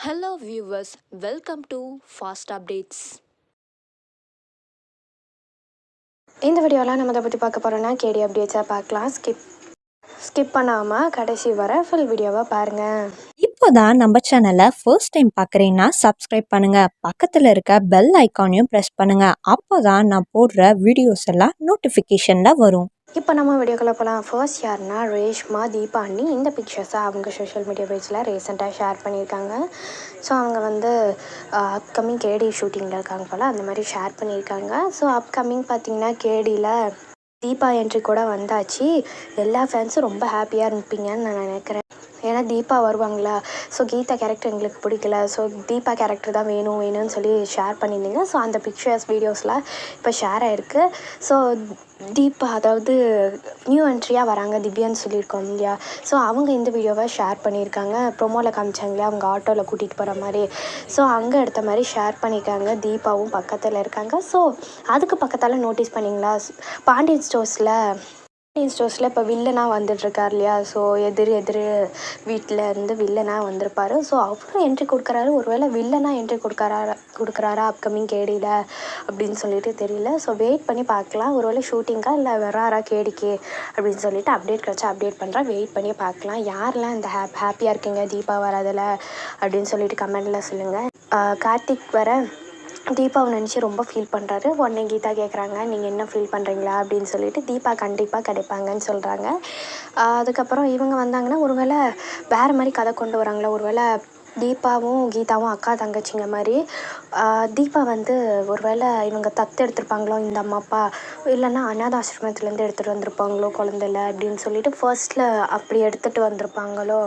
Hello viewers, welcome to Fast Updates. இந்த வீடியோவில் நம்ம அதை பற்றி பார்க்க போகிறோன்னா கேடி அப்டேட்ஸாக பார்க்கலாம். ஸ்கிப் பண்ணாமல் கடைசி வர ஃபுல் வீடியோவை பாருங்கள். இப்போதான் நம்ம சேனலை ஃபர்ஸ்ட் டைம் பார்க்குறீங்கன்னா சப்ஸ்கிரைப் பண்ணுங்கள், பக்கத்தில் இருக்க பெல் ஐக்கானையும் ப்ரெஸ் பண்ணுங்கள். அப்போ தான் நான் போடுற வீடியோஸ் எல்லாம் நோட்டிஃபிகேஷனில் வரும். இப்போ நம்ம வீடியோக்குள்ளே போகலாம். ஃபர்ஸ்ட் யாருன்னா ரேஷ்மா தீபாண்ணி. இந்த பிக்சர்ஸை அவங்க சோஷியல் மீடியா பேஜில் ரீசெண்டாக ஷேர் பண்ணியிருக்காங்க. ஸோ அவங்க வந்து அப்கமிங் கேடி ஷூட்டிங்கில் இருக்காங்க போல், அந்த மாதிரி ஷேர் பண்ணியிருக்காங்க. ஸோ அப்கமிங் பார்த்திங்கன்னா கேடியில் தீபா என்ட்ரி கூட வந்தாச்சு. எல்லா ஃபேன்ஸும் ரொம்ப ஹாப்பியாக இருப்பீங்கன்னு நான் நினைக்கிறேன். ஏன்னா தீபா வருவாங்களா, ஸோ கீதா கேரக்டர் எங்களுக்கு பிடிக்கல, ஸோ தீபா கேரக்டர் தான் வேணும்னு சொல்லி ஷேர் பண்ணியிருந்தீங்க. ஸோ அந்த பிக்சர்ஸ் வீடியோஸ்லாம் இப்போ ஷேர் ஆகிருக்கு. ஸோ தீபா அதாவது நியூ என்ட்ரியாக வராங்க திவ்யான்னு சொல்லியிருக்கோம் இல்லையா, ஸோ அவங்க இந்த வீடியோவை ஷேர் பண்ணியிருக்காங்க. ப்ரொமோவில் காமிச்சாங்க இல்லையா, அவங்க ஆட்டோவில் கூட்டிகிட்டு போகிற மாதிரி, ஸோ அங்கே எடுத்த மாதிரி ஷேர் பண்ணியிருக்காங்க. தீபாவும் பக்கத்தில் இருக்காங்க. ஸோ அதுக்கு பக்கத்தால் நோட்டீஸ் பண்ணிங்களா, பாண்டியன் ஸ்டோர்ஸில் இப்போ வில்லனாக வந்துட்டுருக்கார் இல்லையா, ஸோ எதிர் வீட்டில் இருந்து வில்லனாக வந்திருப்பார். ஸோ அவரும் என்ட்ரி கொடுக்குறாரு. ஒருவேளை வில்லனாக என்ட்ரி கொடுக்குறாரா அப்கமிங் கேடியில் அப்படின்னு சொல்லிட்டு தெரியல. ஸோ வெயிட் பண்ணி பார்க்கலாம். ஒருவேளை ஷூட்டிங்காக இல்லை வராரா கேடிக்கு அப்படின்னு சொல்லிட்டு அப்டேட் கிடச்சா அப்டேட் பண்ணுறேன். வெயிட் பண்ணி பார்க்கலாம். யாரெல்லாம் இந்த ஹாப்பியாக இருக்கீங்க தீபா வரதில் அப்படின்னு சொல்லிட்டு கமெண்டில் சொல்லுங்கள். கார்த்திக் வர தீபாவை நினச்சி ரொம்ப ஃபீல் பண்ணுறாரு. உடனே கீதா கேட்குறாங்க, நீங்கள் என்ன ஃபீல் பண்ணுறீங்களா அப்படின்னு சொல்லிட்டு. தீபா கண்டிப்பாக கிடைப்பாங்கன்னு சொல்கிறாங்க. அதுக்கப்புறம் இவங்க வந்தாங்கன்னா ஒருவேளை வேறு மாதிரி கதை கொண்டு வராங்களா, ஒருவேளை தீபாவும் கீதாவும் அக்கா தங்கச்சிங்க மாதிரி. தீபா வந்து ஒருவேளை இவங்க தத்து எடுத்திருப்பாங்களோ இந்த அம்மா அப்பா, இல்லைன்னா அனாத ஆசிரமத்துலேருந்து எடுத்துகிட்டு வந்திருப்பாங்களோ குழந்தைல அப்படின்னு சொல்லிட்டு ஃபர்ஸ்ட்டில் அப்படி எடுத்துகிட்டு வந்திருப்பாங்களோ.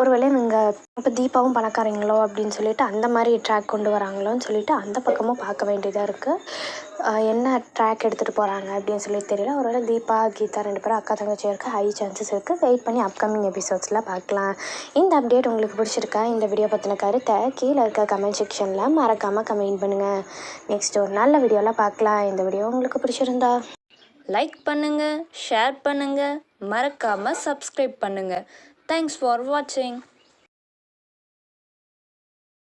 ஒருவேளை இவங்க இப்போ தீபாவும் பணக்காரங்களோ அப்படின்னு சொல்லிட்டு அந்த மாதிரி ட்ராக் கொண்டு வராங்களோன்னு சொல்லிட்டு அந்த பக்கமும் பார்க்க வேண்டியதாக இருக்குது. என்ன ட்ராக் எடுத்துகிட்டு போகிறாங்க அப்படின்னு சொல்லி தெரியல. ஒருவேளை தீபா கீதா ரெண்டு பேரும் அக்கா தங்கச்சி இருக்குது, ஹை சான்சஸ் இருக்குது. வெயிட் பண்ணி அப்கமிங் எபிசோட்ஸில் பார்க்கலாம். இந்த அப்டேட் உங்களுக்கு பிடிச்சிருக்கா? இந்த வீடியோ பற்றின கருத்தை கீழே இருக்க கமெண்ட் செக்ஷனில் மறக்காமல் கமெண்ட் பண்ணுங்கள். நெக்ஸ்ட் ஒரு நல்ல வீடியோவில் பார்க்கலாம். இந்த வீடியோ உங்களுக்கு பிடிச்சிருந்தா லைக் பண்ணுங்கள், ஷேர் பண்ணுங்கள், மறக்காமல் சப்ஸ்கிரைப் பண்ணுங்கள். தேங்க்ஸ் ஃபார் வாட்சிங்.